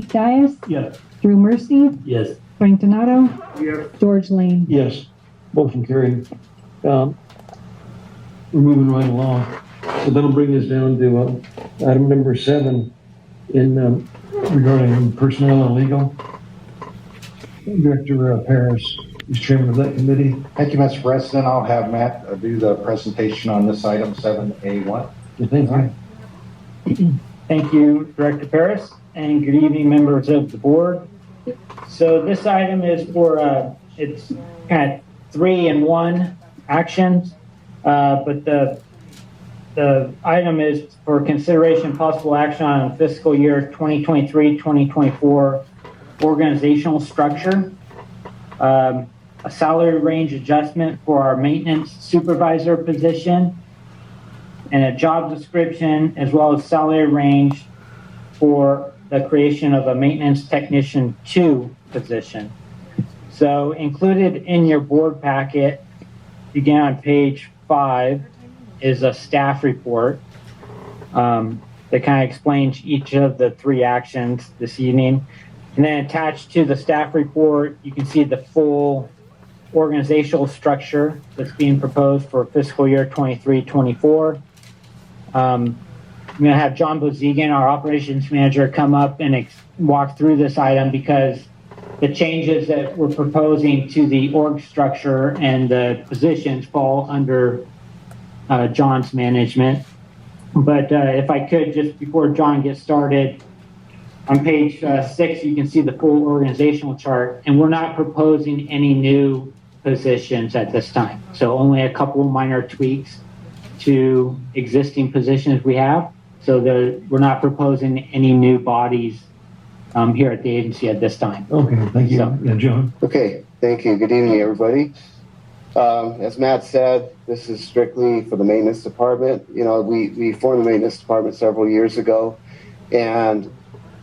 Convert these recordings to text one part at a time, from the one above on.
Keith Dias, Yes. Drew Mercy, Yes. Frank Donato, Yes. George Lane. Yes. Motion carried. We're moving right along. So that'll bring us down to item number 7 in regarding personnel and legal. Director Paris is chairman of that committee. Thank you, Mr. President. I'll have Matt do the presentation on this item 7A1. Thank you. Thank you, Director Paris, and good evening, members of the board. So this item is for, it's kind of 3-in-1 actions, but the item is for consideration possible action on fiscal year 2023-2024 organizational structure, a salary range adjustment for our maintenance supervisor position, and a job description, as well as salary range for the creation of a maintenance technician 2 position. So included in your board packet, begin on page 5, is a staff report that kind of explains each of the 3 actions this evening. And then attached to the staff report, you can see the full organizational structure that's being proposed for fiscal year 23-24. I'm going to have John Bozigan, our operations manager, come up and walk through this item because the changes that we're proposing to the org structure and the positions fall under John's management. But if I could, just before John gets started, on page 6, you can see the full organizational chart, and we're not proposing any new positions at this time. So only a couple minor tweaks to existing positions we have. So we're not proposing any new bodies here at the agency at this time. Okay, thank you. So, yeah, John. Okay, thank you. Good evening, everybody. As Matt said, this is strictly for the maintenance department. You know, we formed the maintenance department several years ago, and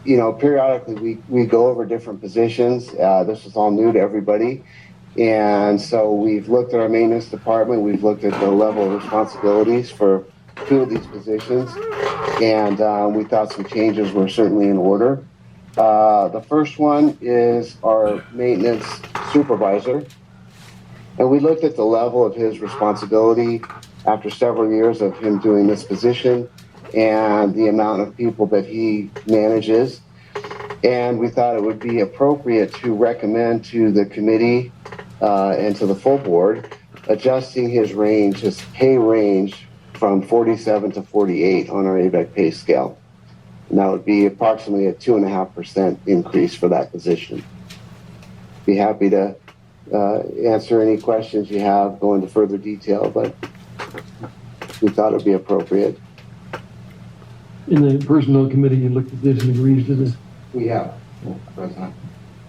you know, periodically we go over different positions. This is all new to everybody. And so we've looked at our maintenance department. We've looked at the level of responsibilities for 2 of these positions. And we thought some changes were certainly in order. The first one is our maintenance supervisor. And we looked at the level of his responsibility after several years of him doing this position and the amount of people that he manages. And we thought it would be appropriate to recommend to the committee and to the full board adjusting his range, his pay range from 47 to 48 on our AVEC pay scale. And that would be approximately a 2.5% increase for that position. Be happy to answer any questions you have, go into further detail, but we thought it would be appropriate. In the personnel committee, you looked at this and agrees to this. We have, President.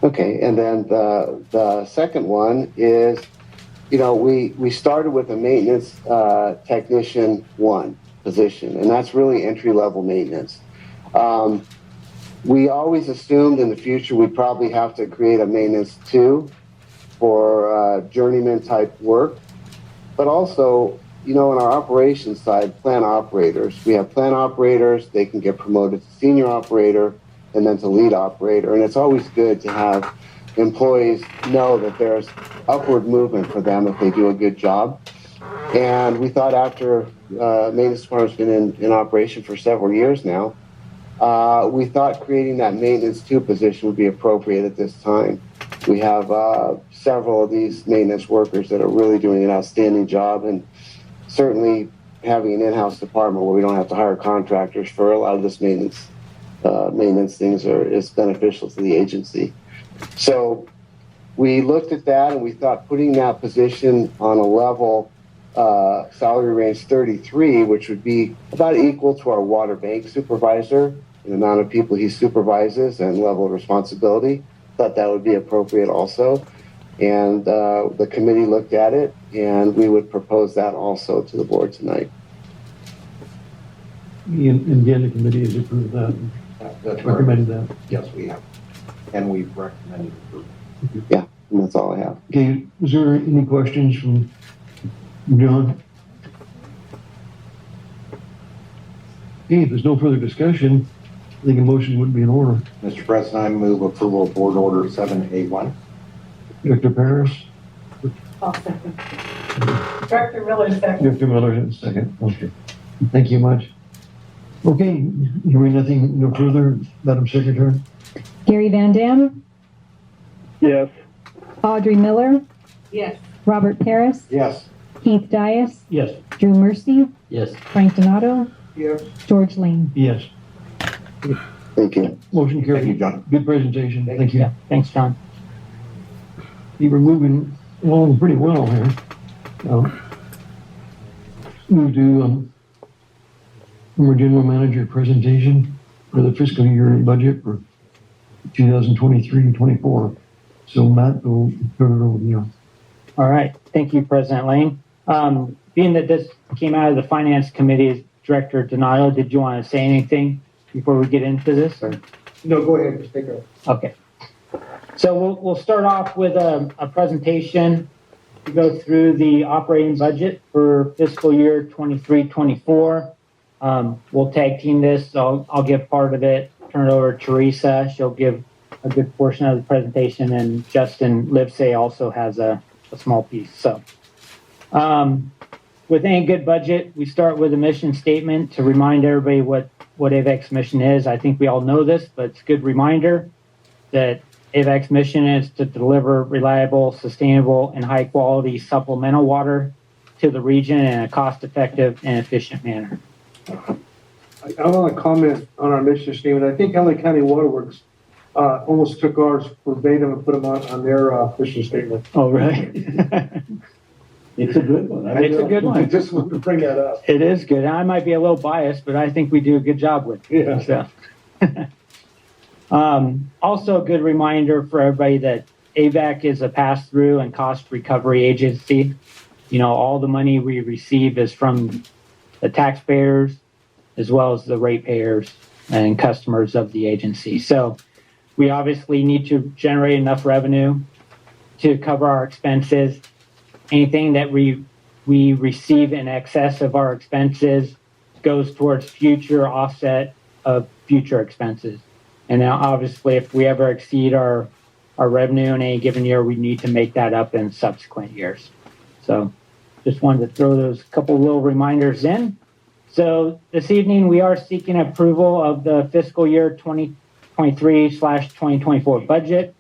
Okay, and then the second one is, you know, we started with a maintenance technician 1 position, and that's really entry-level maintenance. We always assumed in the future we'd probably have to create a maintenance 2 for journeyman type work, but also, you know, on our operations side, plant operators. We have plant operators, they can get promoted to senior operator and then to lead operator. And it's always good to have employees know that there's upward movement for them if they do a good job. And we thought after maintenance department's been in operation for several years now, we thought creating that maintenance 2 position would be appropriate at this time. We have several of these maintenance workers that are really doing an outstanding job, and certainly having an in-house department where we don't have to hire contractors for a lot of this maintenance things is beneficial to the agency. So we looked at that and we thought putting that position on a level salary range 33, which would be about equal to our water bank supervisor, the amount of people he supervises and level of responsibility, thought that would be appropriate also. And the committee looked at it, and we would propose that also to the board tonight. And again, the committee has approved that. That's Recommended that. Yes, we have. And we've recommended approval. Yeah, and that's all I have. Okay, was there any questions from John? Okay, if there's no further discussion, I think a motion would be in order. Mr. President, I move approval of Board Order 7A1. Director Paris, I'll second. Director Miller second. Director Miller, second. Okay. Thank you much. Okay, hearing nothing no further, Madam Secretary? Gary Van Dam, Yes. Audrey Miller, Yes. Robert Paris, Yes. Keith Dias, Yes. Drew Mercy, Yes. Frank Donato, Yes. George Lane. Yes. Thank you. Motion carried. Thank you, John. Good presentation. Thank you. Yeah, thanks, John. You were moving along pretty well here. Move to our general manager presentation for the fiscal year budget for 2023-24. So Matt, will turn it over to you. All right. Thank you, President Lane. Being that this came out of the Finance Committee's Director Donato, did you want to say anything before we get into this? Or? No, go ahead, just take it. Okay. So we'll start off with a presentation to go through the operating budget for fiscal year 23-24. We'll tag team this. So I'll give part of it, turn it over to Teresa. She'll give a good portion of the presentation, and Justin Livesay also has a small piece. So with any good budget, we start with a mission statement to remind everybody what Avek's mission is. I think we all know this, but it's a good reminder that Avek's mission is to deliver reliable, sustainable, and high-quality supplemental water to the region in a cost-effective and efficient manner. I want to comment on our mission statement. I think LA County Waterworks almost took ours verbatim and put them on their mission statement. Oh, really? It's a good one. It's a good one. I just wanted to bring that up. It is good. I might be a little biased, but I think we do a good job with it. Yeah. So. Also a good reminder for everybody that AVEC is a pass-through and cost recovery agency. You know, all the money we receive is from the taxpayers as well as the ratepayers and customers of the agency. So we obviously need to generate enough revenue to cover our expenses. Anything that we receive in excess of our expenses goes towards future offset of future expenses. And now, obviously, if we ever exceed our revenue in any given year, we need to make that up in subsequent years. So just wanted to throw those couple little reminders in. So this evening, we are seeking approval of the fiscal year 2023/2024 budget.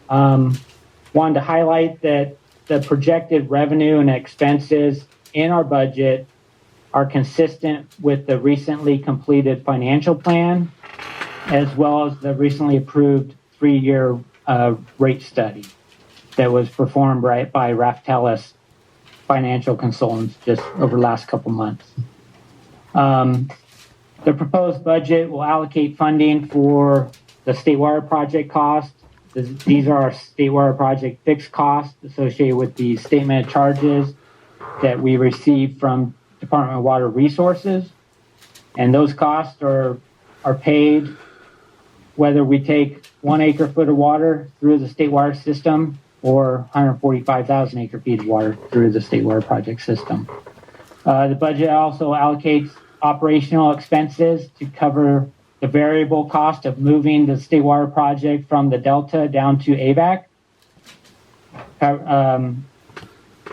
Wanted to highlight that the projected revenue and expenses in our budget are consistent with the recently completed financial plan, as well as the recently approved 3-year rate study that was performed by Raftellus Financial Consultants just over the last couple months. The proposed budget will allocate funding for the state water project costs. These are our state water project fixed costs associated with the statement of charges that we receive from Department of Water Resources. And those costs are paid whether we take 1 acre foot of water through the state water system or 145,000 acre feet of water through the state water project system. The budget also allocates operational expenses to cover the variable cost of moving the state water project from the Delta down to AVAC.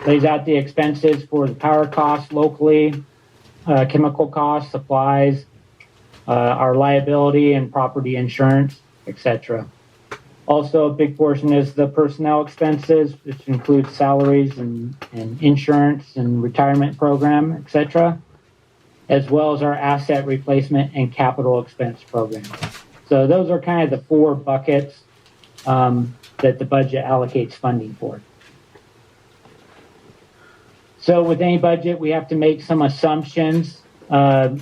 Lays out the expenses for the power costs locally, chemical costs, supplies, our liability and property insurance, etc. Also, a big portion is the personnel expenses, which includes salaries and insurance and retirement program, etc., as well as our asset replacement and capital expense program. So those are kind of the 4 buckets that the budget allocates funding for. So with any budget, we have to make some assumptions to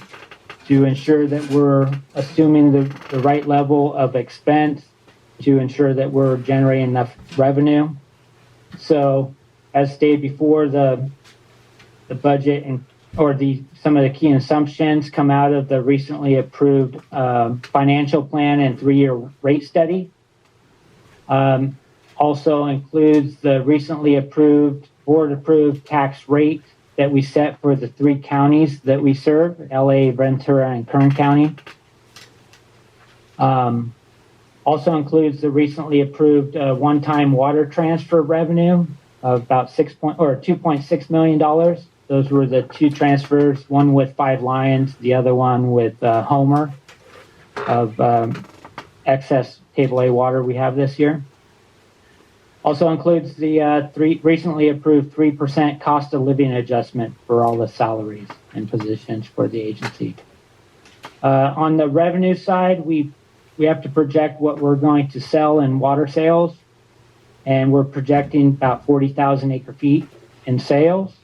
ensure that we're assuming the right level of expense to ensure that we're generating enough revenue. So as stated before, the budget some of the key assumptions come out of the recently approved financial plan and 3-year rate study. Also includes the recently board-approved tax rate that we set for the 3 counties that we serve, LA, Ventura, and Kern County. Also includes the recently approved one-time water transfer revenue of about $2.6 million. Those were the two transfers, one with Five Lions, the other one with Homer, of excess table A water we have this year. Also includes the recently approved 3% cost of living adjustment for all the salaries and positions for the agency. On the revenue side, we have to project what we're going to sell in water sales, and we're projecting about 40,000 acre feet in sales.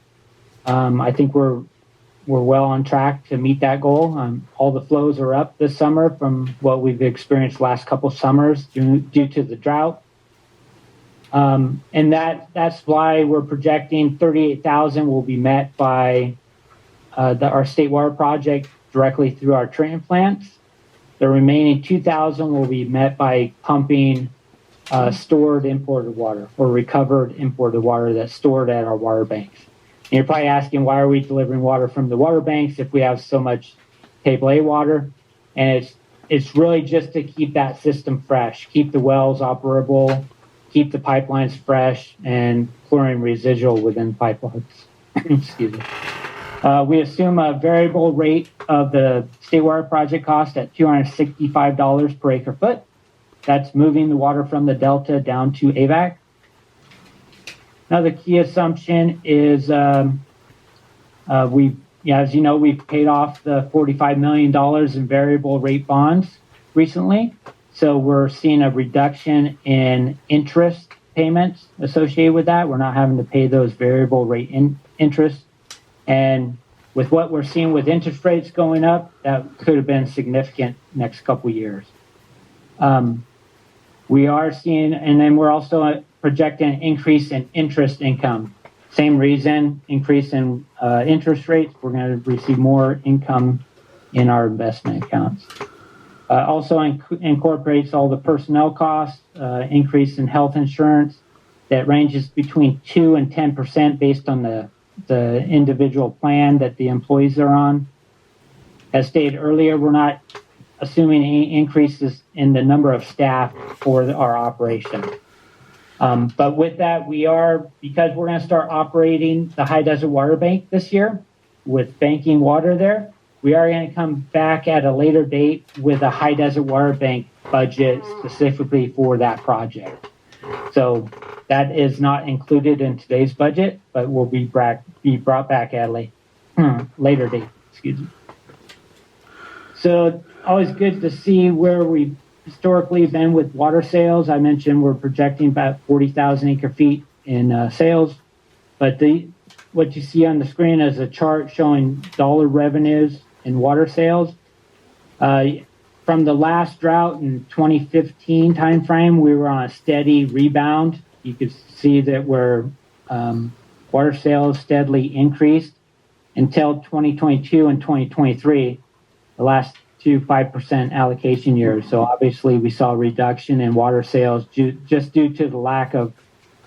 I think we're well on track to meet that goal. All the flows are up this summer from what we've experienced last couple summers due to the drought. And that's why we're projecting 38,000 will be met by our state water project directly through our treatment plants. The remaining 2,000 will be met by pumping stored imported water or recovered imported water that's stored at our water banks. And you're probably asking, why are we delivering water from the water banks if we have so much table A water? And it's really just to keep that system fresh, keep the wells operable, keep the pipelines fresh, and chlorine residual within pipelines. Excuse me. We assume a variable rate of the state water project cost at $265 per acre foot. That's moving the water from the Delta down to Avek. Another key assumption is as you know, we've paid off the $45 million in variable rate bonds recently. So we're seeing a reduction in interest payments associated with that. We're not having to pay those variable rate interest. And with what we're seeing with interest rates going up, that could have been significant next couple years. We are seeing, and then we're also projecting an increase in interest income. Same reason, increase in interest rates. We're going to receive more income in our investment accounts. Also incorporates all the personnel costs, increase in health insurance that ranges between 2 and 10% based on the individual plan that the employees are on. As stated earlier, we're not assuming any increases in the number of staff for our operation. But with that, because we're going to start operating the High Desert Water Bank this year with banking water there, we are going to come back at a later date with a High Desert Water Bank budget specifically for that project. So that is not included in today's budget, but will be brought back at a later date. Excuse me. So always good to see where we've historically been with water sales. I mentioned we're projecting about 40,000 acre feet in sales, but what you see on the screen is a chart showing dollar revenues in water sales. From the last drought in 2015 timeframe, we were on a steady rebound. You could see that water sales steadily increased until 2022 and 2023, the last two 5% allocation years. So obviously we saw a reduction in water sales just due to the lack of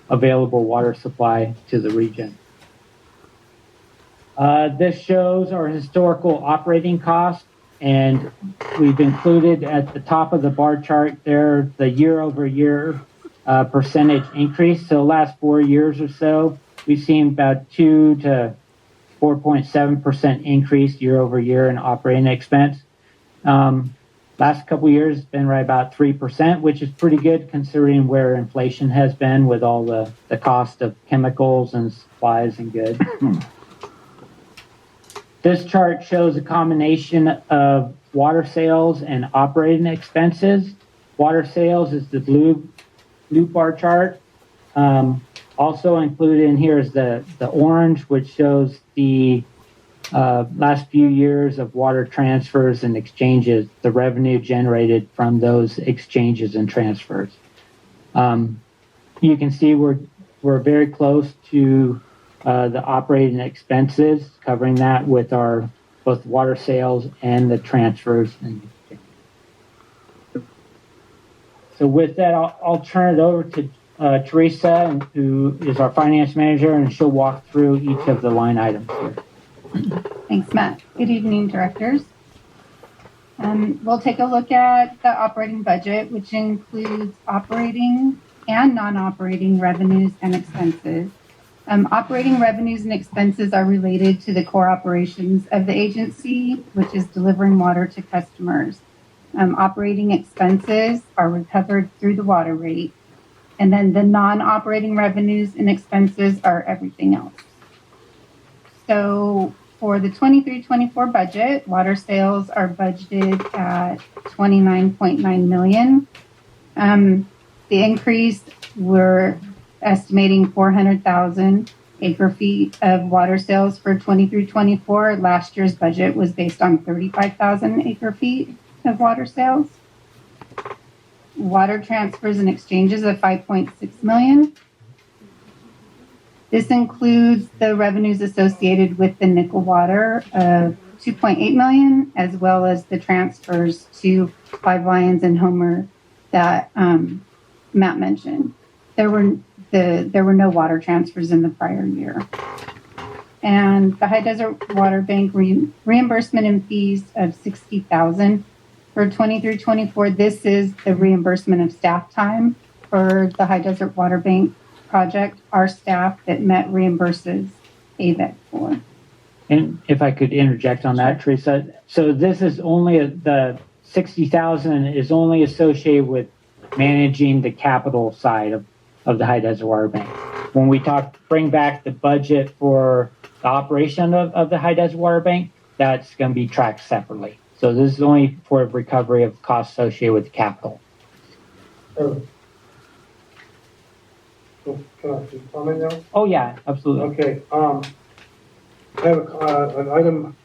available water supply to the region. This shows our historical operating costs, and we've included at the top of the bar chart there the year-over-year percentage increase. So the last 4 years or so, we've seen about 2 to 4.7% increase year-over-year in operating expense. Last couple years been right about 3%, which is pretty good considering where inflation has been with all the cost of chemicals and supplies and goods. This chart shows a combination of water sales and operating expenses. Water sales is the blue bar chart. Also included in here is the orange, which shows the last few years of water transfers and exchanges, the revenue generated from those exchanges and transfers. You can see we're very close to the operating expenses, covering that with our both water sales and the transfers. So with that, I'll turn it over to Teresa, who is our finance manager, and she'll walk through each of the line items here. Thanks, Matt. Good evening, directors. We'll take a look at the operating budget, which includes operating and non-operating revenues and expenses. Operating revenues and expenses are related to the core operations of the agency, which is delivering water to customers. Operating expenses are recovered through the water rate. And then the non-operating revenues and expenses are everything else. So for the 23-24 budget, water sales are budgeted at 29.9 million. The increase, we're estimating 400,000 acre feet of water sales for 23-24. Last year's budget was based on 35,000 acre feet of water sales. Water transfers and exchanges of 5.6 million. This includes the revenues associated with the nickel water of 2.8 million, as well as the transfers to Five Lions and Homer that Matt mentioned. There were no water transfers in the prior year. And the High Desert Water Bank reimbursement and fees of 60,000 for 23-24. This is the reimbursement of staff time for the High Desert Water Bank project. Our staff that Met reimburses Avek for. And if I could interject on that, Teresa. So this is only the 60,000 is only associated with managing the capital side of the High Desert Water Bank. When we bring back the budget for the operation of the High Desert Water Bank, that's going to be tracked separately. So this is only for recovery of costs associated with the capital. Can I just comment now? Oh yeah, absolutely. Okay, I have an item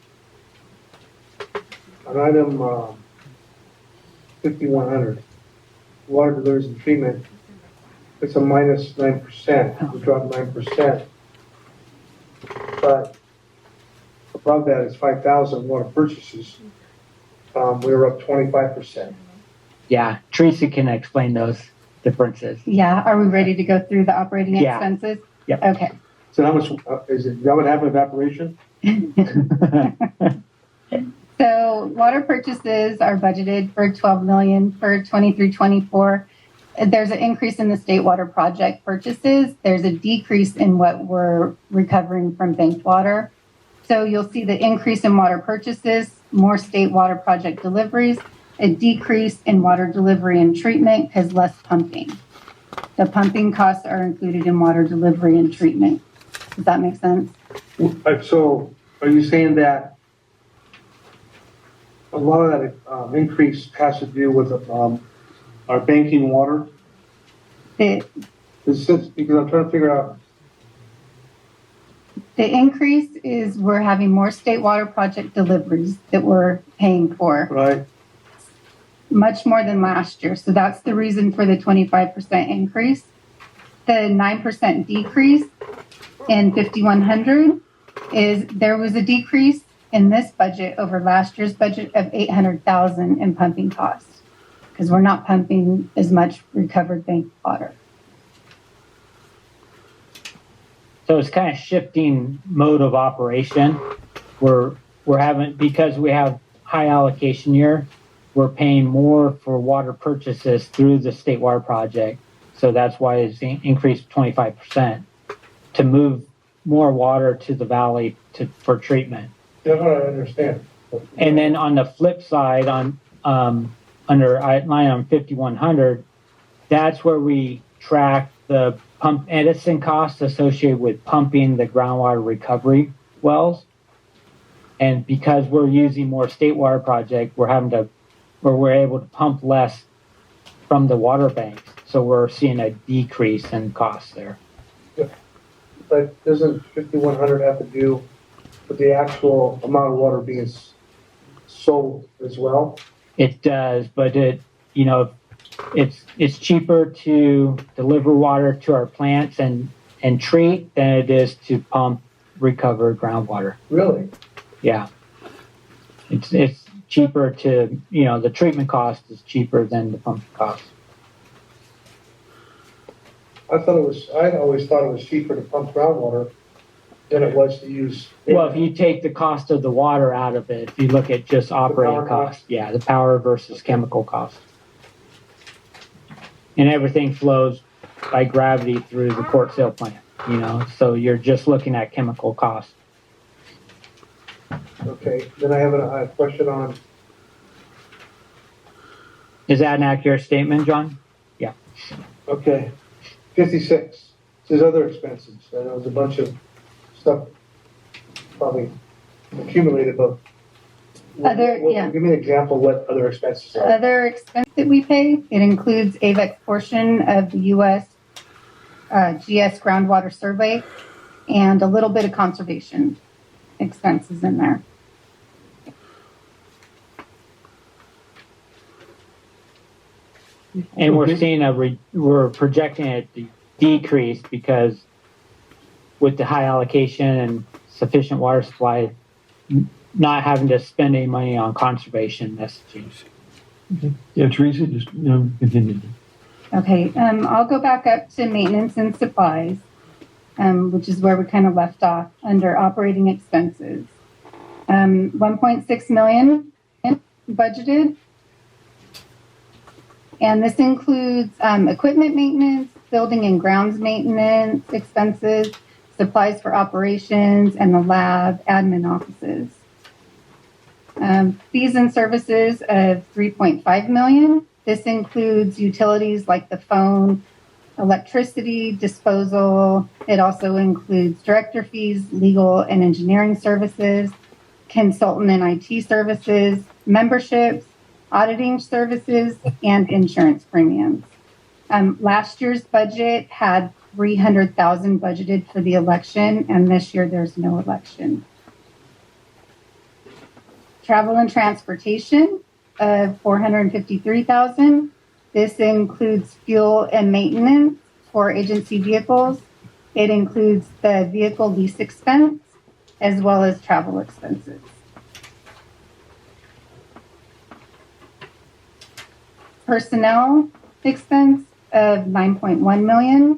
5100, water deliveries and treatment. It's a minus 9%, we dropped 9%. But above that is 5,000 water purchases. We were up 25%. Yeah, Teresa can explain those differences. Yeah, are we ready to go through the operating Yeah. expenses? Yep. Okay. So how much, is that what happened evaporation? So water purchases are budgeted for 12 million for 23-24. There's an increase in the state water project purchases. There's a decrease in what we're recovering from banked water. So you'll see the increase in water purchases, more state water project deliveries, a decrease in water delivery and treatment because less pumping. The pumping costs are included in water delivery and treatment. Does that make sense? So are you saying that a lot of that increase has to do with our banking water? The Because I'm trying to figure out. increase is we're having more state water project deliveries that we're paying for. Right. Much more than last year. So that's the reason for the 25% increase. The 9% decrease in 5,100 is there was a decrease in this budget over last year's budget of 800,000 in pumping costs because we're not pumping as much recovered bank water. So it's kind of shifting mode of operation. We're having, because we have high allocation year, we're paying more for water purchases through the state water project. So that's why it's increased 25% to move more water to the valley for treatment. That's what I understand. And then on the flip side, on under line on 5,100, that's where we track the pump Edison costs associated with pumping the groundwater recovery wells. And because we're using more state water project, we're able to pump less from the water banks. So we're seeing a decrease in costs there. But doesn't 5,100 have to do with the actual amount of water being sold as well? It does, but it's cheaper to deliver water to our plants and treat than it is to pump recovered groundwater. Really? Yeah. It's cheaper to, the treatment cost is cheaper than the pumping cost. I always thought it was cheaper to pump groundwater than it was to use. Well, if you take the cost of the water out of it, if you look at just operating power costs, cost. yeah, the power versus chemical cost. And everything flows by gravity through the port sale plant, so you're just looking at chemical costs. Okay, then I have a question on, Is that an accurate statement, John? okay, 56, says other expenses. There was a bunch of stuff probably accumulated, but Yeah. give me an example of what other expenses are. Other expense that we pay, it includes Avek's portion of the U.S. GS groundwater survey and a little bit of conservation expenses in there. And we're Okay. seeing we're projecting it to decrease because with the high allocation and sufficient water supply, not having to spend any money on conservation messaging. Yeah, Teresa, just, continue. Okay, I'll go back up to maintenance and supplies, which is where we kind of left off under operating expenses. 1.6 million budgeted. And this includes equipment maintenance, building and grounds maintenance expenses, supplies for operations, and the lab admin offices. Fees and services of 3.5 million. This includes utilities like the phone, electricity, disposal. It also includes director fees, legal and engineering services, consultant and IT services, memberships, auditing services, and insurance premiums. Last year's budget had 300,000 budgeted for the election, and this year there's no election. Travel and transportation of 453,000. This includes fuel and maintenance for agency vehicles. It includes the vehicle lease expense as well as travel expenses. Personnel expense of 9.1 million.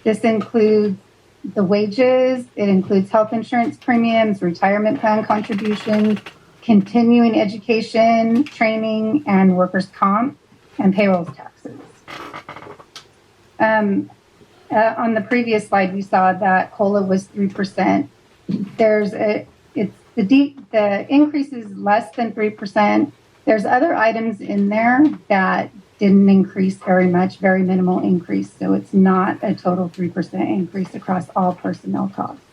This includes the wages. It includes health insurance premiums, retirement plan contributions, continuing education, training, and workers' comp, and payroll taxes. On the previous slide, we saw that COLA was 3%. The increase is less than 3%. There's other items in there that didn't increase very much, very minimal increase. So it's not a total 3% increase across all personnel costs.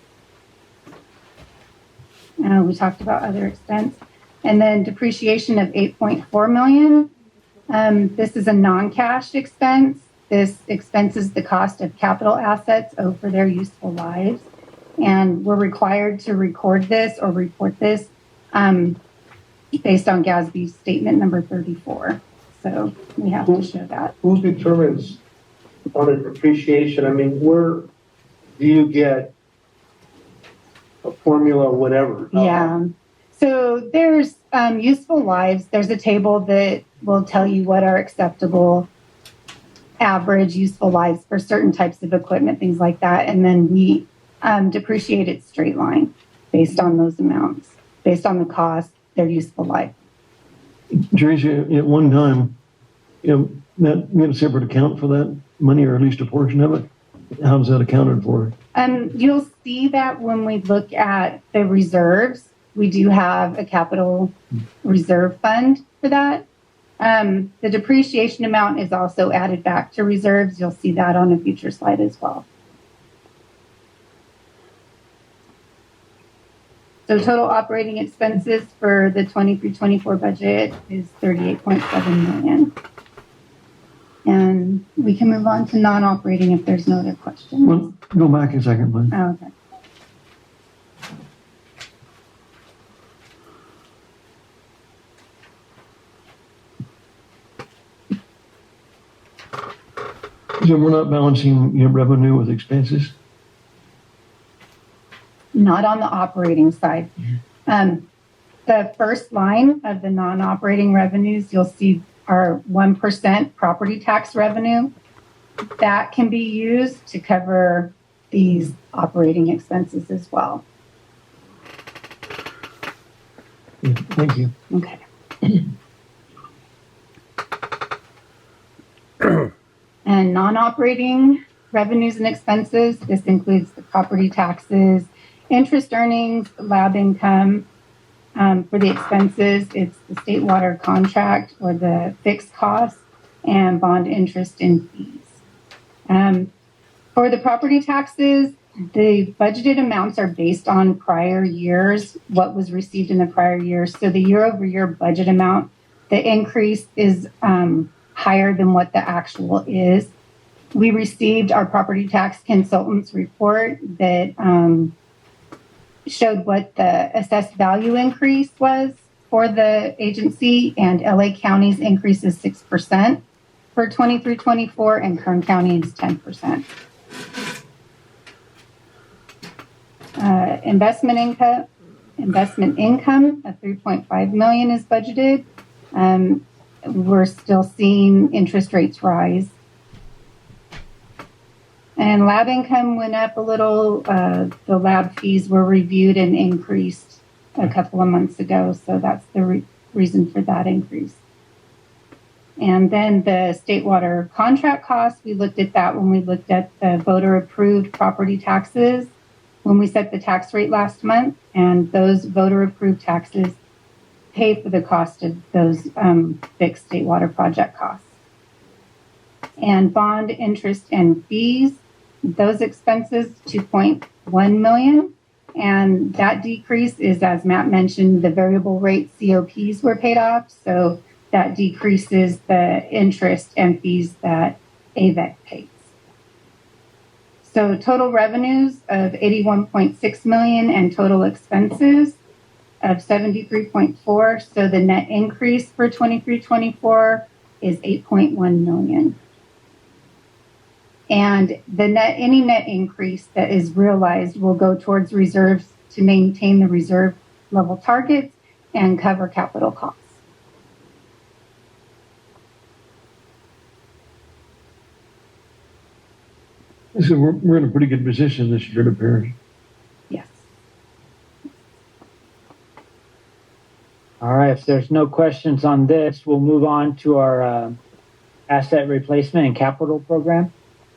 We talked about other expense. And then depreciation of 8.4 million. This is a non-cash expense. This expenses the cost of capital assets over their useful lives. And we're required to record this or report this based on GASB's statement number 34. So we have to show that. Who determines on a depreciation? I mean, where do you get a formula or whatever? Yeah. So there's useful lives. There's a table that will tell you what are acceptable average useful lives for certain types of equipment, things like that. And then we depreciate it straight line based on those amounts, based on the cost, their useful life. Teresa, at one time, that we had a separate account for that money, or at least a portion of it. How's that accounted for? You'll see that when we look at the reserves, we do have a capital reserve fund for that. The depreciation amount is also added back to reserves. You'll see that on a future slide as well. So total operating expenses for the 23-24 budget is 38.7 million. And we can move on to non-operating if there's no other questions. Well, go back a second, please. Oh, okay. So we're not balancing your revenue with expenses? Not on the operating side. The first line of the non-operating revenues, you'll see our 1% property tax revenue. That can be used to cover these operating expenses as well. Thank you. Okay. And non-operating revenues and expenses, this includes the property taxes, interest earnings, lab income. For the expenses, it's the state water contract or the fixed costs and bond interest and fees. For the property taxes, the budgeted amounts are based on prior years, what was received in the prior year. So the year-over-year budget amount, the increase is higher than what the actual is. We received our property tax consultant's report that showed what the assessed value increase was for the agency, and LA County's increase is 6% for 23-24, and Kern County is 10%. Investment income of $3.5 million is budgeted. We're still seeing interest rates rise. And lab income went up a little. The lab fees were reviewed and increased a couple of months ago, so that's the reason for that increase. And then the state water contract costs, we looked at that when we looked at the voter-approved property taxes when we set the tax rate last month, and those voter-approved taxes pay for the cost of those fixed state water project costs. And bond interest and fees, those expenses, $2.1 million. And that decrease is, as Matt mentioned, the variable rate COPs were paid off. So that decreases the interest and fees that Avek pays. So total revenues of $81.6 million and total expenses of $73.4. So the net increase for 23-24 is $8.1 million. And any net increase that is realized will go towards reserves to maintain the reserve level targets and cover capital costs. So we're in a pretty good position this year to Parish. Yes. All right, if there's no questions on this, we'll move on to our asset replacement and capital program.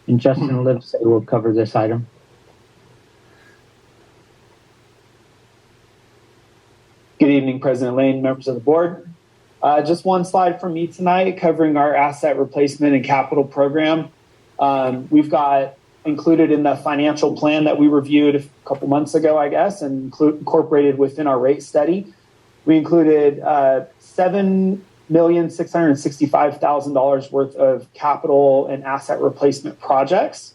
And Justin Livesay will cover this item. Good evening, President Lane, members of the board. Just one slide from me tonight covering our asset replacement and capital program. We've got included in the financial plan that we reviewed a couple months ago, I guess, and incorporated within our rate study. We included $7,665,000 worth of capital and asset replacement projects.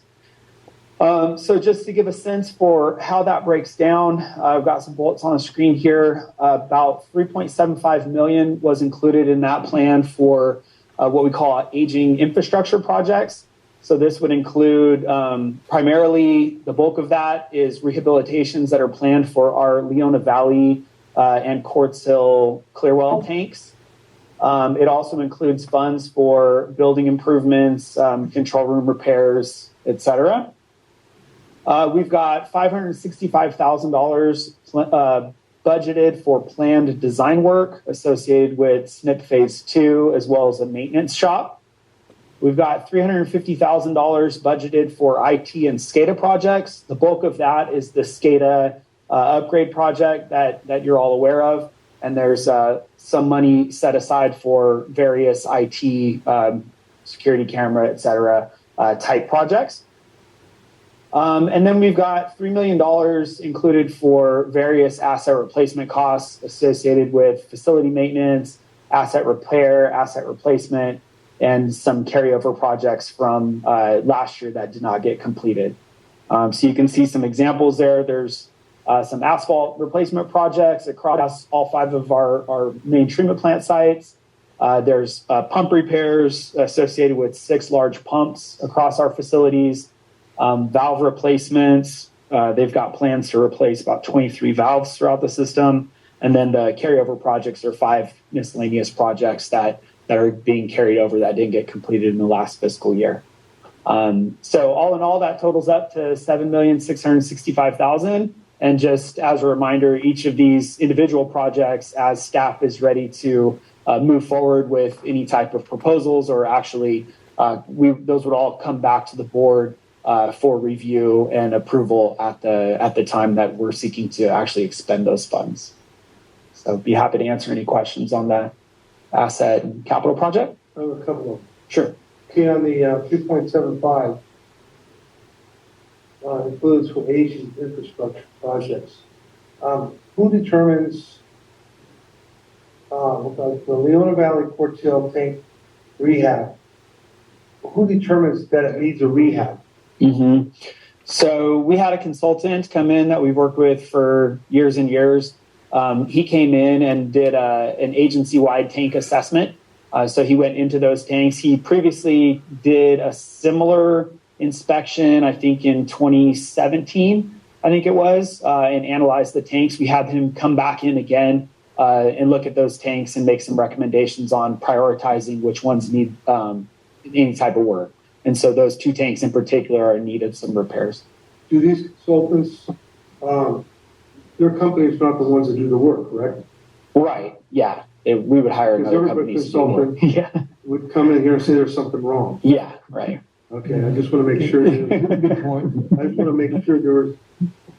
So just to give a sense for how that breaks down, I've got some bullets on the screen here. About $3.75 million was included in that plan for what we call aging infrastructure projects. So this would include primarily the bulk of that is rehabilitations that are planned for our Leona Valley and Quartz Hill Clearwell tanks. It also includes funds for building improvements, control room repairs, etc. We've got $565,000 budgeted for planned design work associated with SNP Phase 2, as well as a maintenance shop. We've got $350,000 budgeted for IT and SCADA projects. The bulk of that is the SCADA upgrade project that you're all aware of. And there's some money set aside for various IT, security camera, et cetera, type projects. And then we've got $3 million included for various asset replacement costs associated with facility maintenance, asset repair, asset replacement, and some carryover projects from last year that did not get completed. So you can see some examples there. There's some asphalt replacement projects across all 5 of our main treatment plant sites. There's pump repairs associated with 6 large pumps across our facilities, valve replacements. They've got plans to replace about 23 valves throughout the system. And then the carryover projects are 5 miscellaneous projects that are being carried over that didn't get completed in the last fiscal year. So all in all, that totals up to $7,665,000. And just as a reminder, each of these individual projects, as staff is ready to move forward with any type of proposals, or actually those would all come back to the board for review and approval at the time that we're seeking to actually expend those funds. So be happy to answer any questions on that asset and capital project. I have a couple of them. Sure. Okay, on the 2.75, includes for Asian infrastructure projects. Who determines the Leona Valley Portil tank rehab? Who determines that it needs a rehab? Mm-hmm. So we had a consultant come in that we've worked with for years and years. He came in and did an agency-wide tank assessment. So he went into those tanks. He previously did a similar inspection, I think in 2017, I think it was, and analyzed the tanks. We had him come back in again and look at those tanks and make some recommendations on prioritizing which ones need any type of work. And so those two tanks in particular are in need of some repairs. Do these consultants, their company's not the ones that do the work, correct? Right, yeah. We would hire Because another every company to do more. consultant Yeah, would come in here and say there's something wrong. yeah, right. Okay, I just want to make sure. Good point. I just want to make sure there's,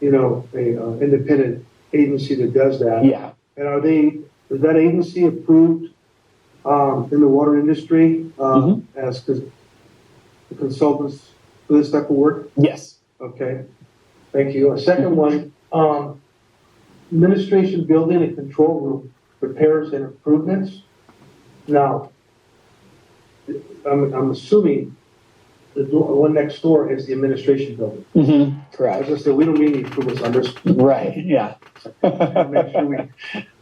a independent agency that does that. Yeah. And is that agency approved in the water industry as the consultants for this type of work? Yes. Okay, thank you. A second one, administration building and control room repairs and improvements. Now, I'm assuming the one next door is the administration building. Mm-hmm. I Correct. just said, we don't need any improvements on this. Right, yeah. Make sure we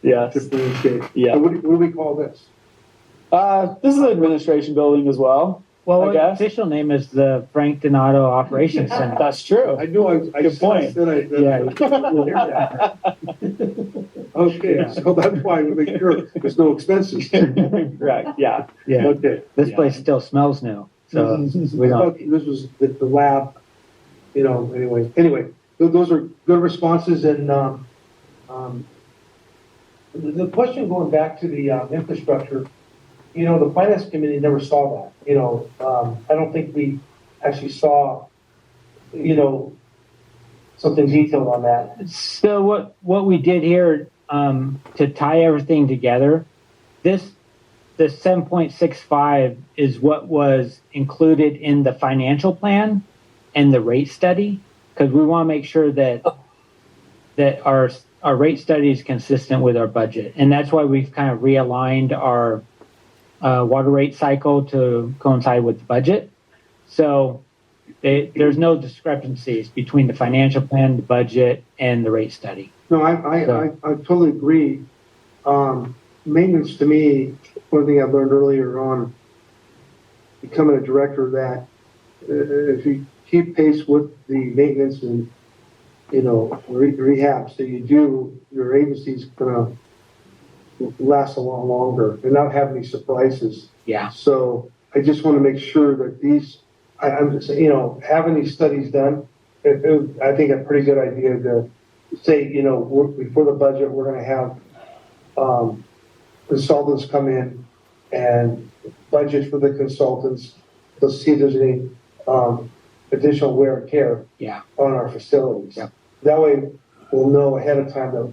Yes. differentiate. Yeah. So what do we call this? This is an administration building as well. Well, I the guess. official name is the Frank Donato Operations Center. That's true. I know I Good point. said I Okay, so that's why we make sure there's no expenses. Correct, yeah. Yeah. Okay. This Yeah. place still smells new, so we I don't. thought this was the lab, anyway, those are good responses. And the question going back to the infrastructure, the finance committee never saw that. I don't think we actually saw, something detailed on that. So what we did here to tie everything together, the 7.65 is what was included in the financial plan and the rate study, because we want to make sure that our rate study is consistent with our budget, and that's why we've kind of realigned our water rate cycle to coincide with the budget. So there's no discrepancies between the financial plan, the budget, and the rate study. No, I totally agree. Maintenance to me, one thing I learned earlier on, becoming a director, that if you keep pace with the maintenance and, rehab, so you do, your agency's gonna last a lot longer and not have any surprises. Yeah. So I just want to make sure that I'm just, having these studies done, I think a pretty good idea to say, before the budget, we're going to have consultants come in and budget for the consultants to see if there's any additional wear and tear on our facilities. Yeah. That way we'll know ahead of time that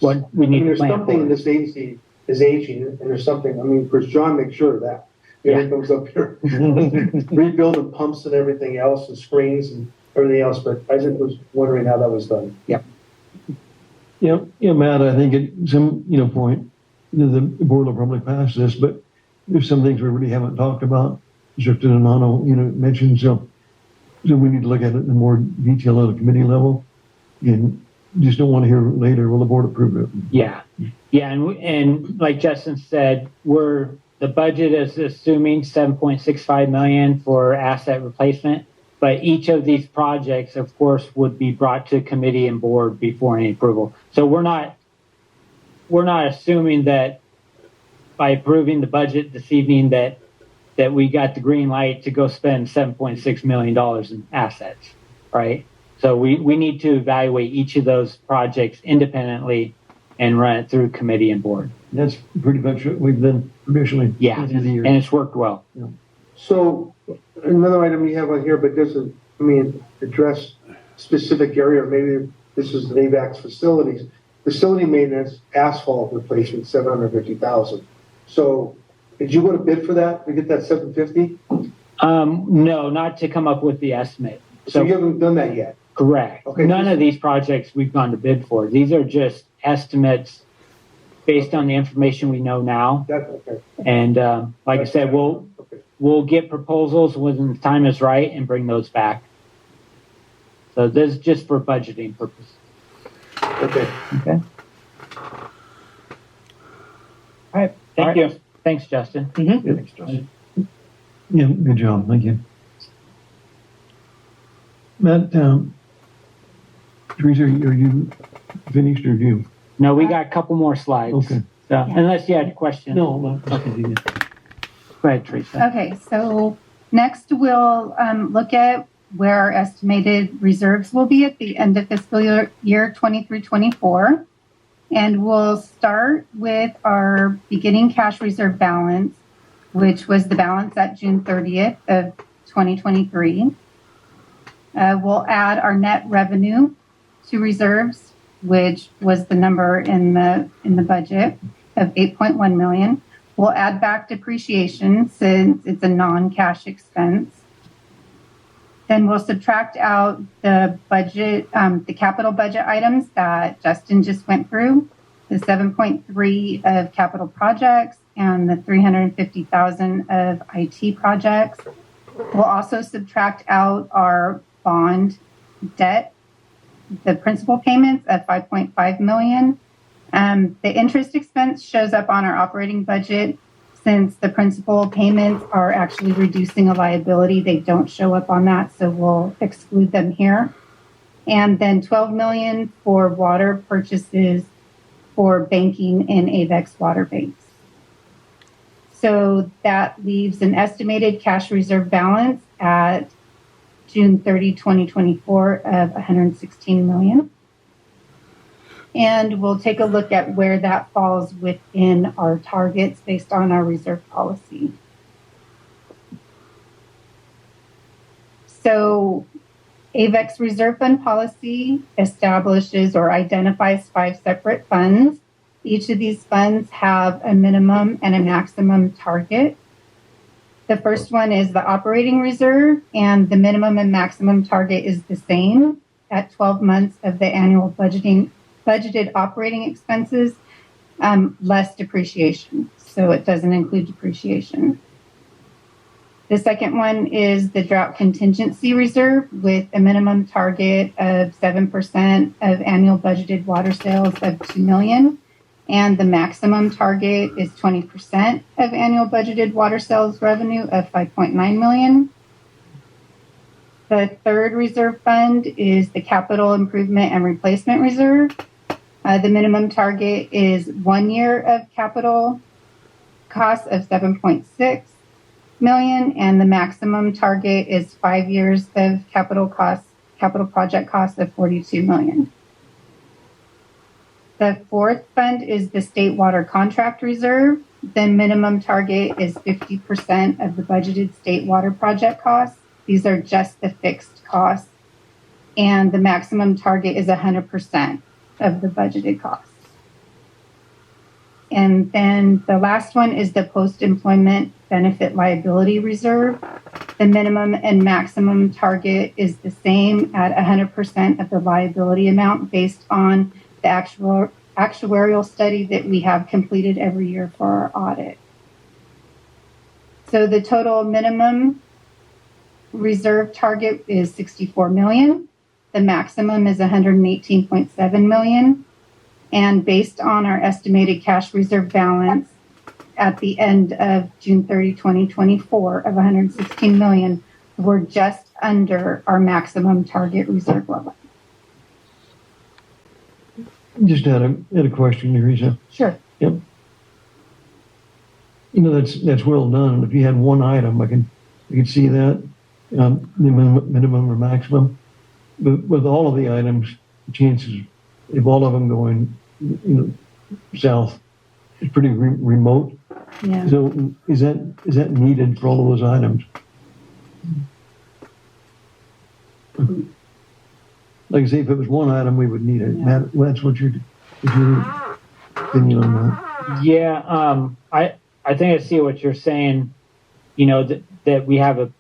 What we need to there's plan something in for. this agency is aging, and there's something, of course, John makes sure of that. He comes up here, rebuilding pumps and everything else, and screens and everything else, but I just was wondering how that was done. Matt, I think at some, point, the board will probably pass this, but there's some things we really haven't talked about. Mr. Donato, mentioned, so we need to look at it in more detail at a committee level, and just don't want to hear later, will the board approve it? Yeah. And like Justin said, the budget is assuming 7.65 million for asset replacement, but each of these projects, of course, would be brought to committee and board before any approval. So we're not assuming that by approving the budget this evening that that we got the green light to go spend $7.6 million in assets, right? So we need to evaluate each of those projects independently and run it through committee and board. That's pretty much what we've done traditionally. Yeah, At the end of the year. and it's worked well. So another item you have on here, but doesn't, address specific area, or maybe this is the AVAC's facilities. Facility maintenance, asphalt replacement, 750,000. So did you go to bid for that to get that 750? No, not to come up with the estimate. So you haven't done that yet? Correct. Okay. None of these projects we've gone to bid for. These are just estimates based on the information we know now. Okay. And like I said, Okay. we'll get proposals when the time is right and bring those back. So this is just for budgeting purposes. Okay. Okay. All right. Thank you. Thanks, Justin. Thanks, Justin. Yeah, good job. Thank you. Matt, Teresa, are you finished or do you? No, we got a couple more slides. Okay. So, unless you had a question. No, no, I'll continue. Go ahead, Teresa. Okay, so next we'll look at where our estimated reserves will be at the end of fiscal year 23-24. And we'll start with our beginning cash reserve balance, which was the balance at June 30th of 2023. We'll add our net revenue to reserves, which was the number in the budget of 8.1 million. We'll add back depreciation since it's a non-cash expense. Then we'll subtract out the budget, the capital budget items that Justin just went through, the 7.3 of capital projects and the 350,000 of IT projects. We'll also subtract out our bond debt, the principal payments of 5.5 million. The interest expense shows up on our operating budget. Since the principal payments are actually reducing a liability, they don't show up on that, so we'll exclude them here. And then 12 million for water purchases for banking in Avek's water banks. So that leaves an estimated cash reserve balance at June 30, 2024 of 116 million. And we'll take a look at where that falls within our targets based on our reserve policy. So AVEC's reserve fund policy establishes or identifies 5 separate funds. Each of these funds have a minimum and a maximum target. The first one is the operating reserve, and the minimum and maximum target is the same at 12 months of the annual budgeted operating expenses, less depreciation. So it doesn't include depreciation. The second one is the drought contingency reserve with a minimum target of 7% of annual budgeted water sales of 2 million. And the maximum target is 20% of annual budgeted water sales revenue of 5.9 million. The third reserve fund is the capital improvement and replacement reserve. The minimum target is 1 year of capital costs of 7.6 million, and the maximum target is 5 years of capital project costs of 42 million. The fourth fund is the state water contract reserve. The minimum target is 50% of the budgeted state water project costs. These are just the fixed costs. And the maximum target is 100% of the budgeted costs. And then the last one is the post-employment benefit liability reserve. The minimum and maximum target is the same at 100% of the liability amount based on the actuarial study that we have completed every year for our audit. So the total minimum reserve target is 64 million. The maximum is 118.7 million. And based on our estimated cash reserve balance at the end of June 30, 2024 of 116 million, we're just under our maximum target reserve level. Just had a question, Teresa. Sure. Yep. That's well done. If you had one item, I could see that, the minimum or maximum. But with all of the items, the chances of all of them going, south is pretty remote. Yeah. So is that needed for all of those items? Like I say, if it was one item, we would need it. Yeah. Matt, that's what your opinion on that? Yeah, I think I see what you're saying. That we have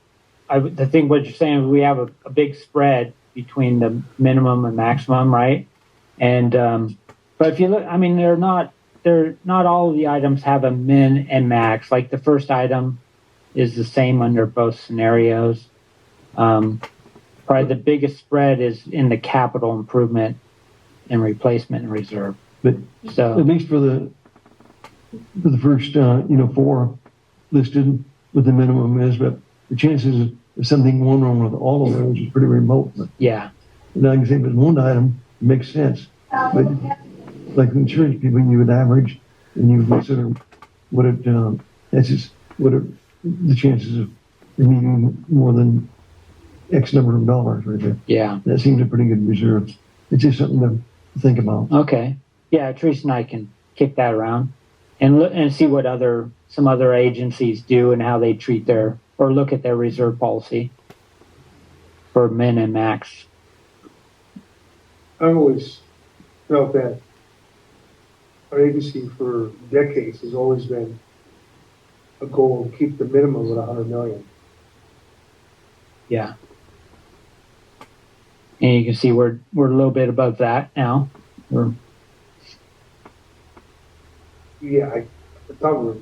I think what you're saying is we have a big spread between the minimum and maximum, right? And but if you look, I mean, they're not all of the items have a min and max. Like the first item is the same under both scenarios. Probably the biggest spread is in the capital improvement and replacement and reserve. But So at least for the first, 4 listed, what the minimum is, but the chances of something going wrong with all of those is pretty remote. But yeah, like I say, if it's one item, it makes sense. But like insurance people, you would average and you would consider the chances of needing more than X number of dollars right there. yeah. That seems a pretty good reserve. It's just something to think about. Okay. Yeah, Teresa and I can kick that around and look and see what some other agencies do and how they treat look at their reserve policy for min and max. I've always felt that our agency for decades has always been a goal to keep the minimum at 100 million. Yeah. And you can see we're a little bit above that now. Yeah, I thought we were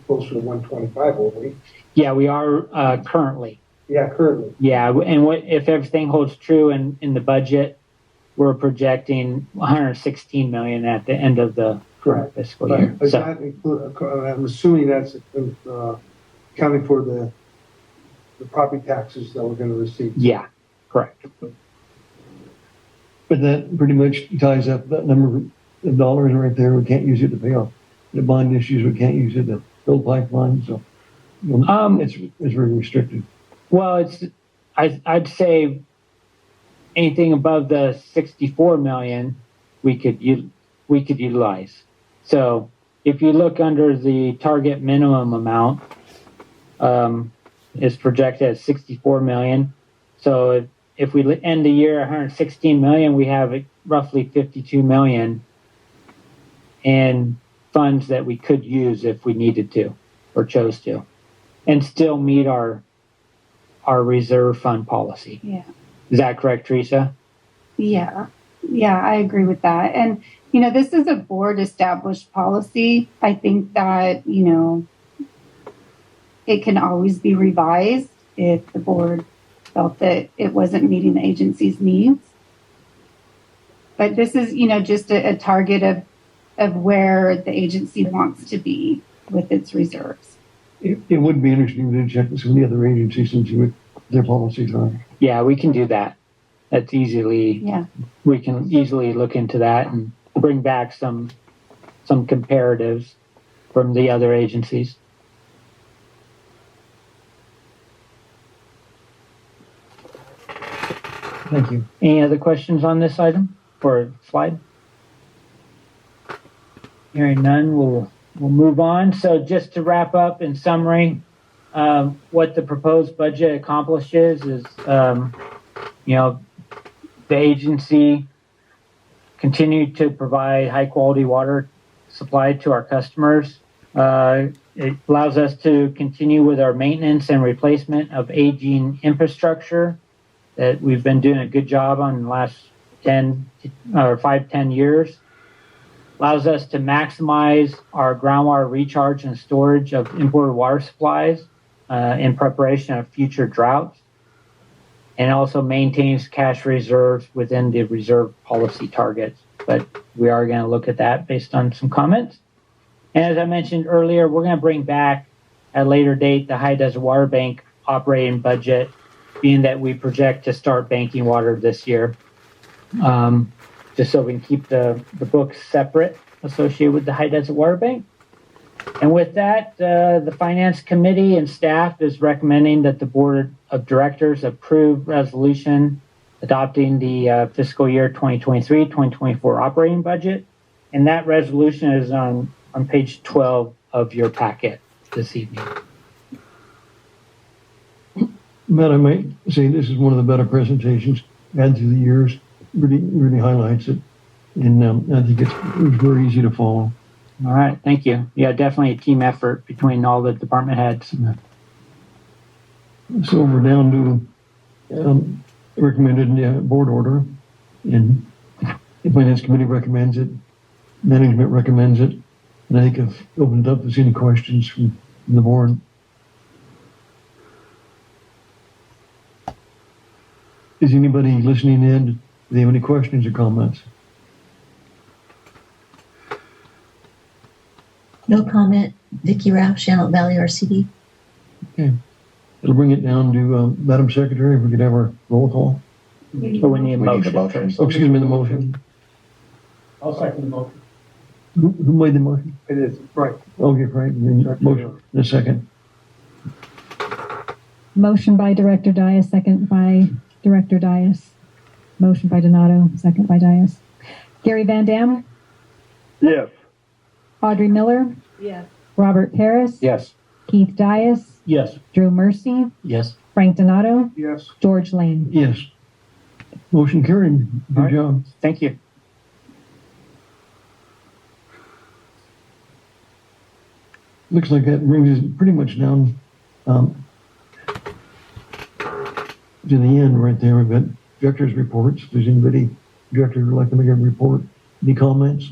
closer to 125, weren't we? Yeah, we are currently. Yeah, currently. Yeah, and if everything holds true in the budget, we're projecting 116 million at the end of the current fiscal year. Does So that include, I'm assuming that's accounting for the property taxes that we're going to receive. yeah, correct. But that pretty much ties up that number of dollars right there. We can't use it to pay off the bond issues. We can't use it to build pipelines. So it's very restricted. Well, I'd say anything above the 64 million we could utilize. So if you look under the target minimum amount, is projected at 64 million. So if we end the year 116 million, we have roughly 52 million in funds that we could use if we needed to or chose to, and still meet our reserve fund policy. Yeah. Is that correct, Teresa? Yeah, I agree with that. And, this is a board established policy. I think that, it can always be revised if the board felt that it wasn't meeting the agency's needs. But this is, just a target of where the agency wants to be with its reserves. It would be interesting to check with some of the other agencies and see what their policies are. Yeah, we can do that. That's Yeah. we can easily look into that and bring back some comparatives from the other agencies. Thank you. Any other questions on this item or slide? Hearing none, we'll move on. So just to wrap up in summary, what the proposed budget accomplishes is, the agency continued to provide high quality water supply to our customers. It allows us to continue with our maintenance and replacement of aging infrastructure that we've been doing a good job on in the last 10 years. Allows us to maximize our groundwater recharge and storage of imported water supplies in preparation of future droughts, and also maintains cash reserves within the reserve policy targets. But we are going to look at that based on some comments. And as I mentioned earlier, we're going to bring back at a later date the High Desert Water Bank operating budget, being that we project to start banking water this year, just so we can keep the books separate associated with the High Desert Water Bank. And with that, the Finance Committee and staff is recommending that the Board of Directors approve resolution adopting the fiscal year 2023-2024 operating budget. And that resolution is on page 12 of your packet this evening. Matt, I might say this is one of the better presentations had through the years. Really highlights it. And I think it was very easy to follow. All right, thank you. Yeah, definitely a team effort between all the department heads. So we're down to recommended board order. And the Finance Committee recommends it. Management recommends it. And I think I've opened up if there's any questions from the board. Is anybody listening in? Do they have any questions or comments? No comment. Vicky Rao, Shannon Valley RCD. Okay. It'll bring it down to Madam Secretary, if we could have our roll call. So we need a motion first. Oh, excuse me, the motion. I'll second the motion. Who made the motion? It is, right. Okay, Frank, and then motion in a second. Motion by Director Dias, second by Director Dias. Motion by Donato, second by Dias. Gary Van Dam, Yes. Audrey Miller, Yes. Robert Paris, Yes. Keith Dias, Yes. Drew Mercy, Yes. Frank Donato, Yes. George Lane. Yes. Motion carried. All Good right. job. Thank you. Looks like that brings us pretty much down to the end right there. We've got director's reports. If there's anybody, director would like to make a report, any comments?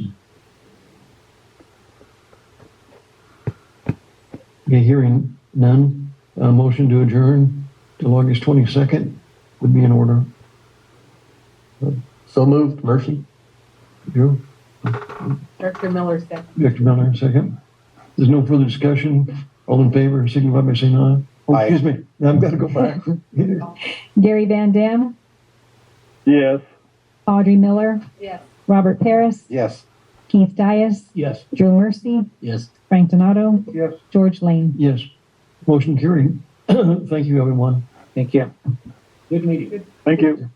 Okay, hearing none. Motion to adjourn till August 22nd would be in order. So moved, Mercy. Drew? Director Miller, second. Director Miller, second. There's no further discussion. All in favor, signify by saying aye. Oh, Aye. excuse me. Now I've got to go back. Gary Van Dam, Yes. Audrey Miller, Yes. Robert Paris, Yes. Keith Dias, Yes. Drew Mercy, Yes. Frank Donato, Yes. George Lane. Yes. Motion carried. Thank you, everyone. Thank you. Good meeting. Thank you.